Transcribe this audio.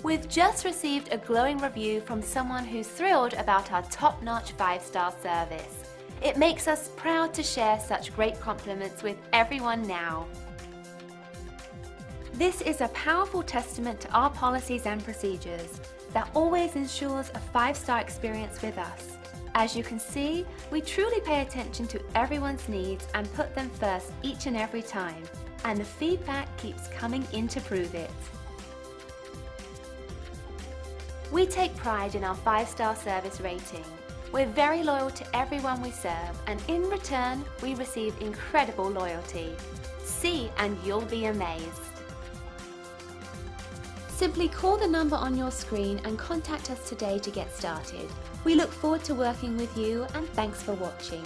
We've just received a glowing review from someone who's thrilled about our top-notch 5-star service. It makes us proud to share such great compliments with everyone now. This is a powerful testament to our policies and procedures that always ensures a 5-star experience with us. As you can see, we truly pay attention to everyone's needs and put them first each and every time, and the feedback keeps coming in to prove it. We take pride in our 5-star service rating. We're very loyal to everyone we serve, and in return, we receive incredible loyalty. See and you'll be amazed. Simply call the number on your screen and contact us today to get started. We look forward to working with you, and thanks for watching.